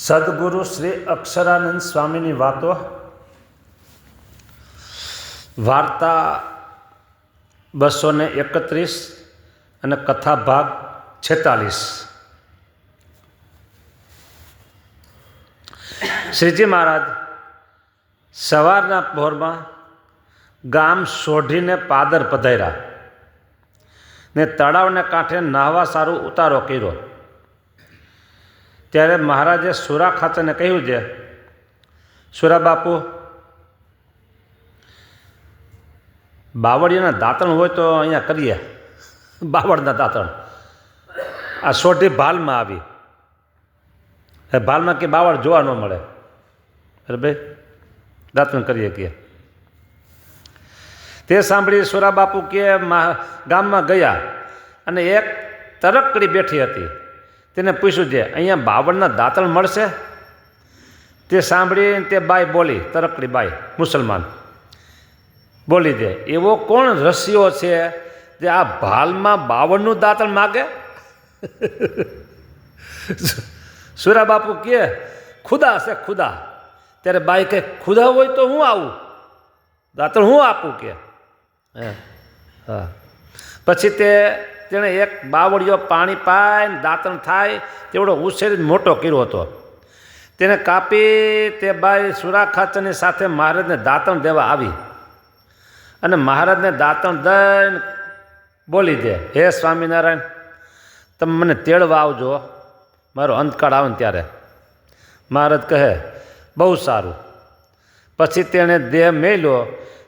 સદગુરુ શ્રી અક્ષરાનંદ સ્વામીની વાતો, વાર્તા 231 અને કથા ભાગ 46। શ્રીજી મહારાજ સવારના પહોરમાં ગામ સોઢીને પાદર પધાર્યા ને તળાવને કાંઠે નાહવા સારું ઉતારો કર્યો। ત્યારે મહારાજે સુરા ખાચરને કહ્યું છે, સુરા બાપુ, બાવળિયાના દાંતણ હોય તો અહીંયા કરીએ, બાવળના દાંતણ। આ સોઢી ભાલમાં આવી, ભાલમાં કે બાવળ જોવા ન મળે, અરે ભાઈ દાંતણ કરીએ કે। તે સાંભળી સુરા બાપુ કે ગામમાં ગયા અને એક તરકડી બેઠી હતી, તેને પૂછ્યું છે, અહીંયા બાવળના દાંતણ મળશે? તે સાંભળીને તે બાઈ બોલી, તરકડી બાઈ મુસલમાન બોલી છે, એવો કોણ રસિયો છે જે આ ભાલમાં બાવળનું દાંતણ માગે? સુરા બાપુ કહે, ખુદા છે ખુદા। ત્યારે બાઈ કહે, ખુદા હોય તો હું આવું, દાંતણ હું આપું કે? હા, પછી તેણે એક બાવળિયો પાણી પાઈને દાંતણ થાય તેવડો ઉછેરી મોટો કર્યો હતો। તેને કાપી તે બાઈ સુરા ખાચરની સાથે મહારાજને દાંતણ દેવા આવી અને મહારાજને દાંતણ દઈને બોલી દે, હે સ્વામિનારાયણ, તમે મને તેડવા આવજો, મારો અંતકાળ આવે ને ત્યારે। મહારાજ કહે, બહુ સારું। પછી તેણે દેહ મેલ્યો,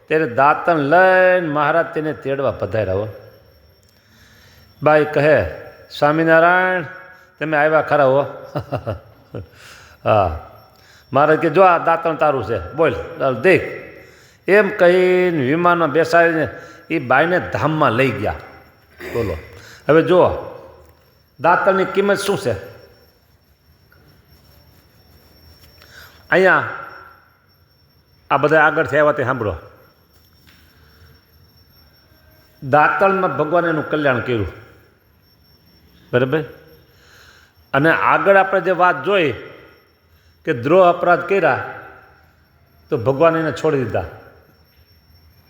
ત્યારે દાંતણ લઈને મહારાજ તેને તેડવા પધાર્યા। બાઈ કહે, સ્વામિનારાયણ, તમે આવ્યા ખરા હો? હા। મહારાજ કે, જો આ દાંતણ તારું છે, બોલ દેખ। એમ કહીને વિમાનમાં બેસાડીને એ બાઈને ધામમાં લઈ ગયા। બોલો, હવે જુઓ દાંતણની કિંમત શું છે। અહીંયા આ બધા આગળથી આવ્યા તે સાંભળો, દાંતણમાં ભગવાને એનું કલ્યાણ કર્યું, બરાબર। અને આગળ આપણે જે વાત જોઈ કે દ્રોહ અપરાધ કર્યા તો ભગવાન એને છોડી દીધા,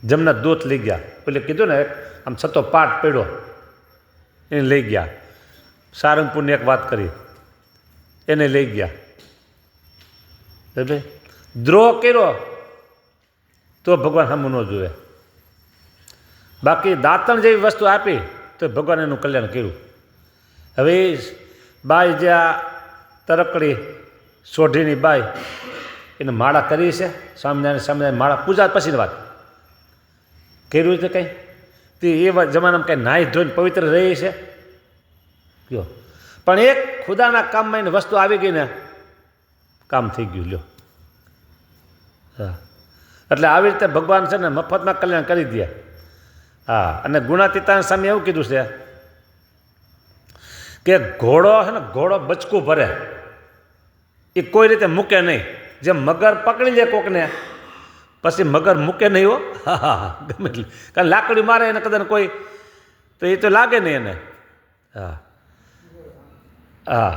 જમના દૂત લઈ ગયા। એટલે કીધું ને, આમ છતો પાઠ પડ્યો એને લઈ ગયા। સારંગપુરની એક વાત કરી, એને લઈ ગયા, બરાબર। દ્રોહ કર્યો તો ભગવાન સામું ન જોવે, બાકી દાંતણ જેવી વસ્તુ આપી તો ભગવાન એનું કલ્યાણ કર્યું। હવે બાઈ જે આ તરકડી સોઢીની બાઈ એને માળા કરી છે, સ્વામિનારાયણ સ્વામિનારાયણ માળા, પૂજા પછીની વાત કર્યું છે કંઈ? તે એ જમાનામાં કંઈ નાહી ધોઈને પવિત્ર રહી છે કયો? પણ એક ખુદાના કામમાં એને વસ્તુ આવી ગઈ ને, કામ થઈ ગયું લ્યો। હા, એટલે આવી રીતે ભગવાન છે ને મફતમાં કલ્યાણ કરી દે। હા, અને ગુણાતીતાન સ્વામી એવું કીધું છે કે ઘોડો છે ને, ઘોડો બચકું ભરે, એ કોઈ રીતે મૂકે નહીં। જેમ મગર પકડી લે કોકને, પછી મગર મૂકે નહીં હો। હા હા, ગમે એટલી, કારણ લાકડી મારે એને કદાચ કોઈ તો એ તો લાગે નહીં એને। હા હા,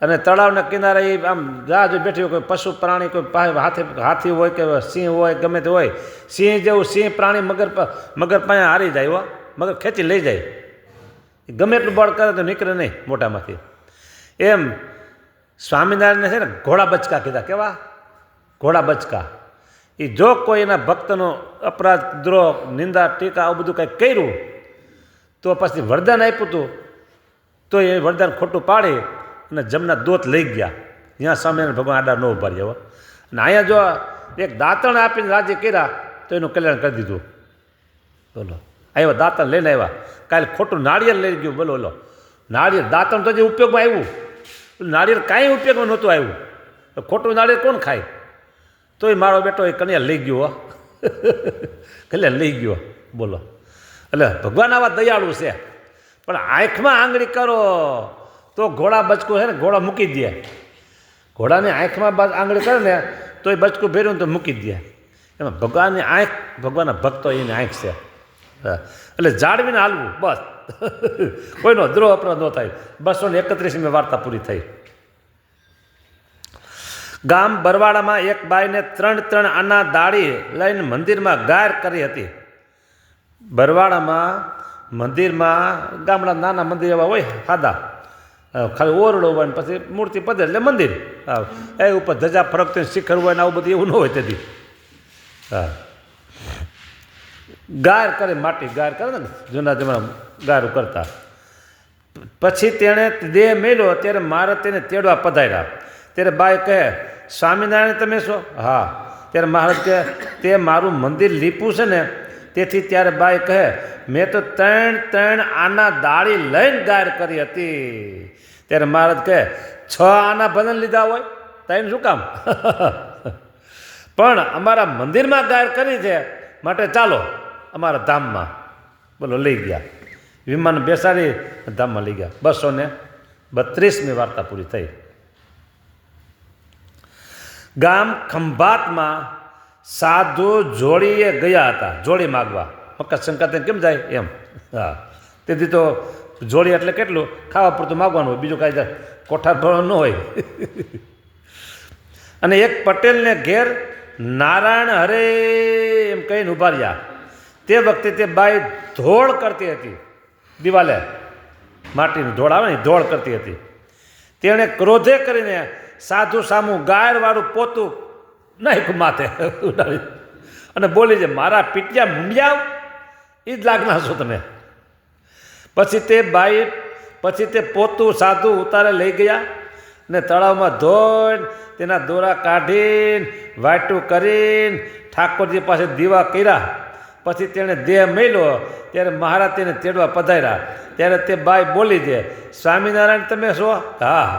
અને તળાવના કિનારે એ આમ રાહ જોઈ બેઠી હોય, કોઈ પશુ પ્રાણી, કોઈ હાથી હોય કે સિંહ હોય, ગમે તે હોય, સિંહ જેવું સિંહ પ્રાણી મગર પાસે હારી જાય હો, મગર ખેંચી લઈ જાય, ગમે એટલું બળ કરે તો નીકળે નહીં મોટામાંથી। એમ સ્વામિનારાયણને છે ને ઘોડા બચકા કીધા, કેવા ઘોડા બચકા? એ જો કોઈ એના ભક્તનો અપરાધ, દ્રોહ, નિંદા, ટીકા આવું બધું કંઈક કર્યું તો પછી વરદાન આપ્યું હતું તો એ વરદાન ખોટું પાડી અને જમના દોત લઈ ગયા, જ્યાં સ્વામિનારાયણ ભગવાન આડા ન ઉભા રહ્યા। અને અહીંયા જો એક દાંતણ આપીને રાજી કર્યા તો એનું કલ્યાણ કરી દીધું। બોલો, આવ્યા દાંતણ લઈને આવ્યા, કાલે ખોટું નાળિયેર લઈ ગયું, બોલો બોલો, નાળિયેર દાંતણ તો જે ઉપયોગમાં આવ્યું, નાળિયેર કાંઈ ઉપયોગમાં નહોતું આવ્યું, ખોટું નાળિયેર કોણ ખાય? તોય મારો બેટો એ કન્યા લઈ ગયો હો, કલ્યાણ લઈ ગયો, બોલો। એટલે ભગવાન આવા દયાળુ છે, પણ આંખમાં આંગળી કરો તો ઘોડા બચકું છે ને, ઘોડા મૂકી દે, ઘોડાની આંખમાં આંગળી કરે ને તો એ બચકું ભેર્યું તો મૂકી દે। એમાં ભગવાનની આંખ, ભગવાનના ભક્તો એની આંખ છે। એટલે જાળવીને હાલવું બસ, કોઈનો દ્રોહ અપરાધ ન થાય। 231મી વાર્તા પૂરી થઈ। ગામ બરવાડામાં એક બાઈને 3 આના દાળી લઈને મંદિરમાં ગાયર કરી હતી. બરવાડામાં મંદિરમાં ગામડા નાના મંદિર એવા હોય સાદા, ખાલી ઓરડો હોય ને પછી મૂર્તિ પધે એટલે મંદિર. હા, એ ઉપર ધજા ફરકતી શિખર હોય ને આવું બધું એવું ન હોય તેથી. હા, ગાયર કરે, માટી ગાયર કરે ને જૂના જમાના ગાયરું કરતા. પછી તેણે દેહ મેલ્યો ત્યારે મારે તેને તેડવા પધાર્યા. ત્યારે બાઈ કહે, સ્વામિનારાયણ તમે છો? હા. ત્યારે મહારાજ કહે, તે મારું મંદિર લીપું છે ને તેથી. ત્યારે બાઈ કહે, મેં તો 3 આના દાળી લઈને ગાયર કરી હતી. ત્યારે મહારાજ કહે, 6 આના ભજન લીધા હોય 3 શું કામ? પણ અમારા મંદિરમાં ગાયર કરી છે માટે ચાલો અમારા ધામમાં. બોલો, લઈ ગયા વિમાન બેસાડી ધામમાં લઈ ગયા. 232મી વાર્તા પૂરી થઈ. ગામ ખંભાતમાં સાધુ જોડીએ ગયા હતા, જોડી માગવા. મકર સંક્રાંતિ કેમ જાય એમ. હા, તેથી તો જોડી એટલે કેટલું ખાવા પૂરતું માગવાનું હોય, બીજું કાંઈ કોઠાર ભરવાનું ન હોય. અને એક પટેલને ઘેર નારાયણ હરે એમ કહીને ઉભા રહ્યા. તે વખતે તે બાઈ ધોળ કરતી હતી, દિવાલે માટીની ધોળ આવે ને ધોળ કરતી હતી. તેણે ક્રોધે કરીને સાધુ સામું ગાયરવાળું પોતું નાખ્યું માથે ઉડાવી અને બોલી છે, મારા પીટિયા મૂંડિયા એ જ લાગના છો તમે. પછી તે પોતું સાધુ ઉતારે લઈ ગયા ને તળાવમાં ધોઈને તેના દોરા કાઢીને વાટું કરીને ઠાકોરજી પાસે દીવા કર્યા. પછી તેણે દેહ મેલ્યો ત્યારે મહારાજ તેને તેડવા પધાર્યા. ત્યારે તે બાઈ બોલી છે, સ્વામિનારાયણ તમે છો? હા.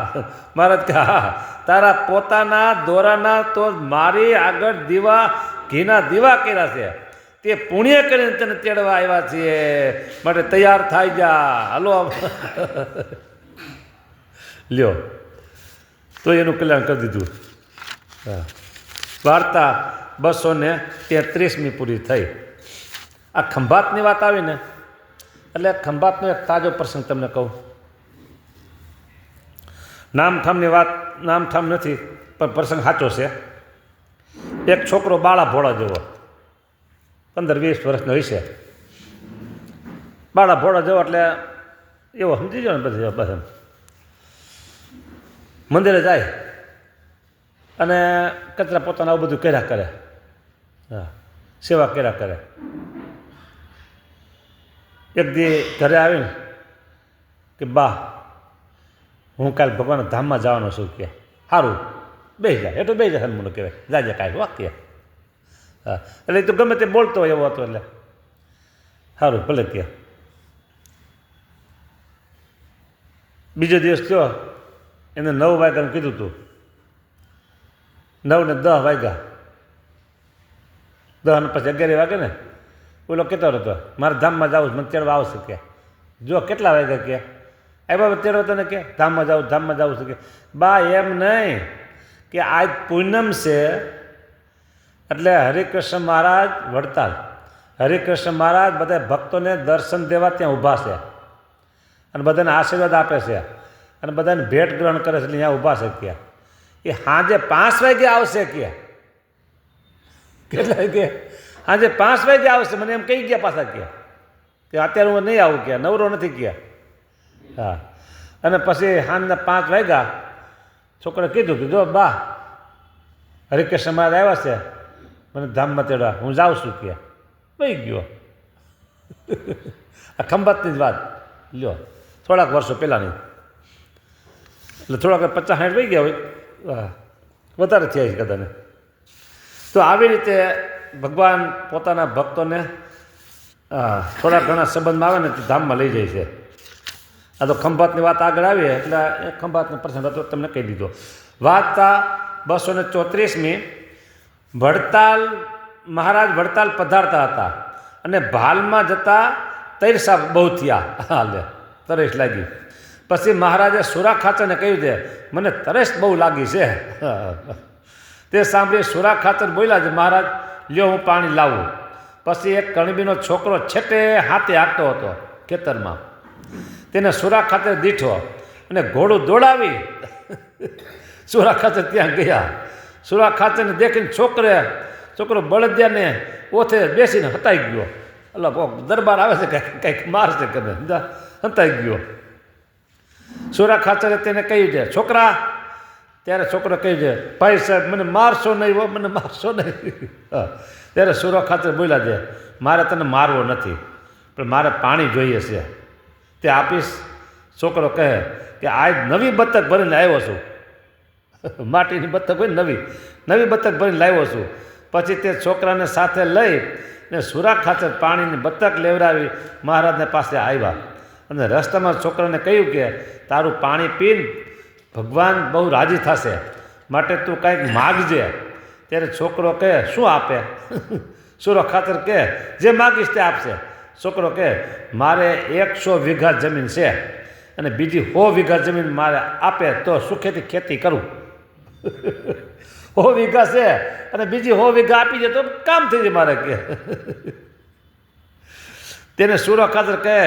મહારાજ કે, હા, તારા પોતાના દોરાના તો મારી આગળ દીવા ઘીના દીવા કર્યા છે, તે પુણ્ય કરીને તને તેડવા આવ્યા છીએ, માટે તૈયાર થઈ જા, હાલો. લ્યો, તો એનું કલ્યાણ કરી દીધું. હા, વાર્તા 233મી પૂરી થઈ. આ ખંભાતની વાત આવી ને એટલે ખંભાતનો એક તાજો પ્રસંગ તમને કહું. નામઠામની વાત નામઠામ નથી પણ પ્રસંગ સાચો છે. એક છોકરો બાળા ભોળા જેવો 15-20 વર્ષનો હશે. બાળા ભોળા જેવો એટલે એવો સમજી જાઓ ને બધી બસ. મંદિરે જાય અને કચરા પોતાના આવું બધું કર્યા કરે. હા, સેવા કર્યા કરે. એક દી ઘરે આવીને કે બા હું કાલે ભગવાનના ધામમાં જવાનો છું કે. સારું, બેસી જાય. એટલું બેસી જાય હનુમાન કહેવાય, જાજે કાંઈ વાક્ય. હા, એટલે તો ગમે તે બોલતો હોય એવો હતો. એટલે સારું ભલે કે. બીજો દિવસ થયો, એને 9 વાગ્યાનું કીધું હતું. 9 ને 10 વાગ્યા. 10 ને પછી 11 વાગે ને ઓલો કહેતો હતો મારે ધામમાં જવું મને તેડવા આવશે કે. જો કેટલા વાગ્યા કે આવ્યા તેડવા તને કે ધામમાં જવું છે કે. બા એમ નહીં કે આજ પૂનમ છે એટલે હરિકૃષ્ણ મહારાજ વડતાલ, હરિકૃષ્ણ મહારાજ બધા ભક્તોને દર્શન દેવા ત્યાં ઊભા છે અને બધાને આશીર્વાદ આપે છે અને બધાને ભેટ ગ્રહણ કરે છે એટલે અહીંયા ઊભા છે કે. એ સાંજે 5 વાગે આવશે કે. કેટલા કે સાંજે 5 વાગે આવશે. મને એમ કહી ગયા પાછા કે અત્યારે હું નહીં આવું કે, નવરો નથી કે. હા, અને પછી સાંજના 5 વાગ્યા છોકરાએ કીધું કે જો બા હરિકૃષ્ણ મહારાજ આવ્યા છે મને ધામમાં તેડવા, હું જાઉં છું કે. વહી ગયો. આ ખંભાતની જ વાત લ્યો, થોડાક વર્ષો પહેલાંની. એટલે થોડાક 50-60 વહી ગયા હોય, વધારે થયા છે કદાને. તો આવી રીતે ભગવાન પોતાના ભક્તોને થોડા ઘણા સંબંધમાં આવે ને તે ધામમાં લઈ જાય છે. આ તો ખંભાતની વાત આગળ આવી એટલે એ ખંભાતનો પ્રસંગ હતો, તમને કહી દીધો. વાર્તા 234મી. વડતાલ મહારાજ વડતાલ પધારતા હતા અને ભાલમાં જતા તરસા બહુ થયા. હાલે તરસ લાગી. પછી મહારાજે સુરા ખાચરને કહ્યું છે મને તરસ બહુ લાગી છે. તે સાંભળી સુરા ખાચર બોલ્યા છે મહારાજ લ્યો હું પાણી લાવું. પછી એક કણબીનો છોકરો છેટે હાથે હાંકતો હતો ખેતરમાં. તેને સુરા ખાચર દીઠો અને ઘોડું દોડાવી સુરા ખાચર ત્યાં ગયા સુરા ખાચરને દેખીને છોકરો બળદિયાને ઓથે બેસીને હતાઈ ગયો. એટલે દરબાર આવે છે કંઈક મારશે કરે હતાઈ ગયો. સુરા ખાચરે તેને કહ્યું છે છોકરા, ત્યારે છોકરો કહ્યું છે ભાઈ સાહેબ મને મારશો નહીં હો, મને મારશો નહીં. ત્યારે સુરા ખાચર બોલ્યા છે મારે તને મારવો નથી, પણ મારે પાણી જોઈએ છે, તે આપીશ? છોકરો કહે કે આજ નવી બતક ભરીને આવ્યો છું, માટીની બતક હોય નવી બતક ભરીને લાવ્યો છું. પછી તે છોકરાને સાથે લઈ ને સુરા ખાચર પાણીની બતક લેવડાવી મહારાજને પાસે આવ્યા અને રસ્તામાં છોકરાને કહ્યું કે તારું પાણી પીને ભગવાન બહુ રાજી થશે, માટે તું કાંઈક માગજે. ત્યારે છોકરો કહે શું આપે? સુરા ખાચર કહે જે માગીશ તે આપશે. છોકરો કહે મારે 100 વીઘા જમીન છે અને બીજી 100 વીઘા જમીન મારે આપે તો સુખેથી ખેતી કરું. 100 વીઘા છે અને બીજી 100 વીઘા આપી દે તો કામ થઈ જાય મારે કે. તેને સુરા ખાચર કહે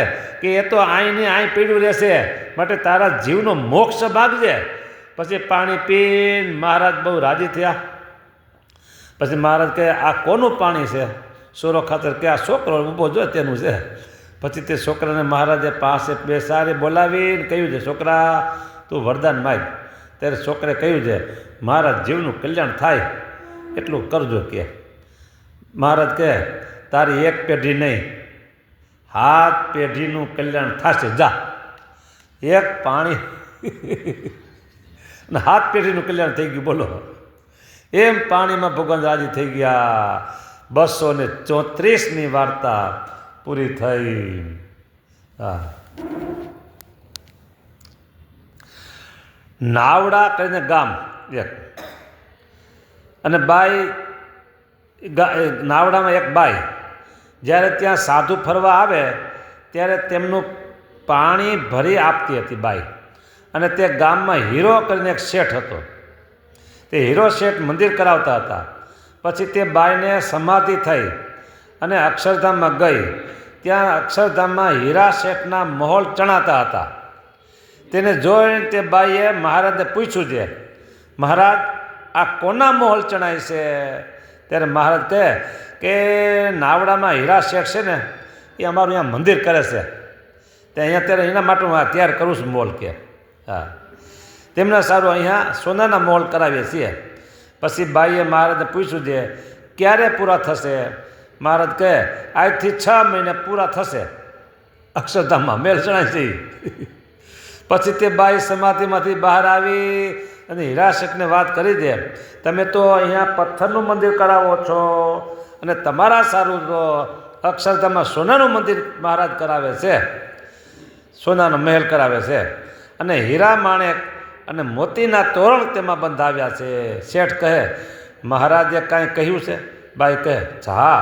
કે એ તો આઈને આઈ પીડ્યું રહેશે, માટે તારા જીવનો મોક્ષ માગજે. પછી પાણી પીને મહારાજ બહુ રાજી થયા. પછી મહારાજ કહે આ કોનું પાણી છે? સુરા ખાચર કે આ છોકરો ઊભો જો તેનું છે. પછી તે છોકરાને મહારાજે પાસે બેસાડી બોલાવીને કહ્યું છે છોકરા તું વરદાન માગ. ત્યારે છોકરે કહ્યું છે મહારાજ જીવનું કલ્યાણ થાય એટલું કરજો કે. મહારાજ કહે તારી એક પેઢી નહીં 7 પેઢીનું કલ્યાણ થશે, જા. એક પાણી અને 7 પેઢીનું કલ્યાણ થઈ ગયું. બોલો એમ પાણીમાં ભગવાન રાજી થઈ ગયા. 234મી વાર્તા પૂરી થઈ. હા, નાવડા કરીને ગામ એક, અને બાઈ નાવડામાં એક બાઈ જ્યારે ત્યાં સાધુ ફરવા આવે ત્યારે તેમનું પાણી ભરી આપતી હતી બાઈ. અને તે ગામમાં હીરો કરીને એક શેઠ હતો. તે હીરો શેઠ મંદિર કરાવતા હતા. પછી તે બાઈને સમાધિ થઈ અને અક્ષરધામમાં ગઈ. ત્યાં અક્ષરધામમાં હીરા શેઠના મહોલ ચણાતા હતા. તેને જોઈને તે બાઈએ મહારાજને પૂછ્યું છે મહારાજ આ કોના મહોલ ચણાય છે? ત્યારે મહારાજ કહે કે નાવડામાં હીરા શેઠ છે ને એ અમારું અહીંયા મંદિર કરે છે, તે અહીંયા ત્યારે એના માટે હું તૈયાર કરું છું મહોલ કે. હા, તેમના સારું અહીંયા સોનાના મહોલ કરાવીએ છીએ. પછી બાઈએ મહારાજને પૂછ્યું છે ક્યારે પૂરા થશે? મહારાજ કહે આજથી 6 મહિને પૂરા થશે. અક્ષરધામમાં મેલ ચણાય છે. પછી તે બાઈ સમાધિમાંથી બહાર આવી અને હીરા શેઠને વાત કરી દે તમે તો અહીંયા પથ્થરનું મંદિર કરાવો છો અને તમારા સારું તો અક્ષરધામમાં સોનાનું મંદિર મહારાજ કરાવે છે, સોનાનો મહેલ કરાવે છે અને હીરા માણેક અને મોતીના તોરણ તેમાં બંધાવ્યા છે. શેઠ કહે મહારાજે કાંઈ કહ્યું છે? બાઈ કહે હા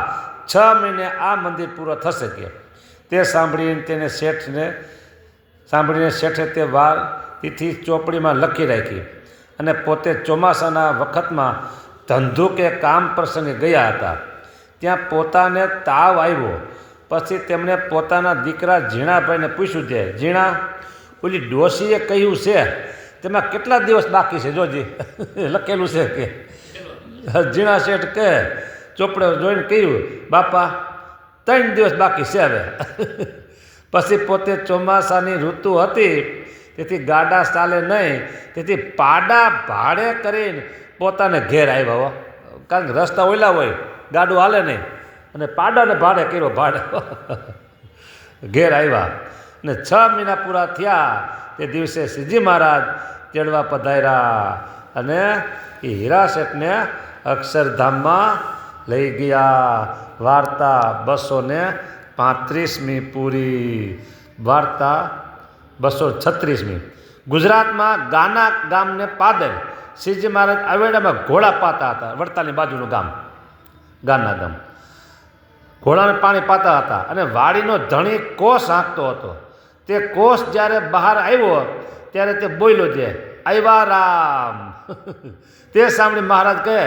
6 મહિને આ મંદિર પૂરો થશે કે. તે સાંભળીને શેઠે તે વાર તિથિ ચોપડીમાં લખી રાખી અને પોતે ચોમાસાના વખતમાં ધંધુ કે કામ પ્રસંગે ગયા હતા. ત્યાં પોતાને તાવ આવ્યો. પછી તેમણે પોતાના દીકરા ઝીણાભાઈને પૂછ્યું છે ઝીણા ઓલી ડોશીએ કહ્યું છે તેમાં કેટલા દિવસ બાકી છે? જોજી લખેલું છે કે. ઝીણા શેઠ કહે ચોપડે જોઈને કહ્યું બાપા 3 દિવસ બાકી છે હવે. પછી પોતે ચોમાસાની ઋતુ હતી તેથી ગાડા ચાલે નહીં, તેથી પાડા ભાડે કરીને પોતાને ઘેર આવ્યા. કારણ કે રસ્તા ઓયલા હોય, ગાડું હાલે નહીં, અને પાડાને ભાડે કર્યો. ભાડે ઘેર આવ્યા ને 6 મહિના પૂરા થયા તે દિવસે શ્રીજી મહારાજ તેડવા પધાર્યા અને એ હીરા શેઠને અક્ષરધામમાં લઈ ગયા. વાર્તા 235મી પૂરી. વાર્તા 236મી. ગુજરાતમાં ગાના ગામને પાદર શ્રીજી મહારાજ આવેડામાં ઘોડા પાતા હતા. વડતાલની બાજુનું ગામ ગાના ગામ. ઘોડાને પાણી પાતા હતા અને વાડીનો ધણી કોસ હાંકતો હતો. તે કોસ જ્યારે બહાર આવ્યો ત્યારે તે બોલ્યો છે આવ્યા રામ. તે સાંભળી મહારાજ કહે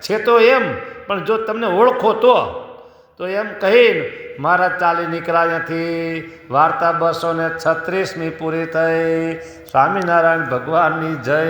છે તો એમ, પણ જો તમને ઓળખો તો એમ કહીને મહારાજ ચાલી નીકળ્યા ત્યાંથી. વાર્તા 236મી પૂરી થઈ. સ્વામિનારાયણ ભગવાનની જય.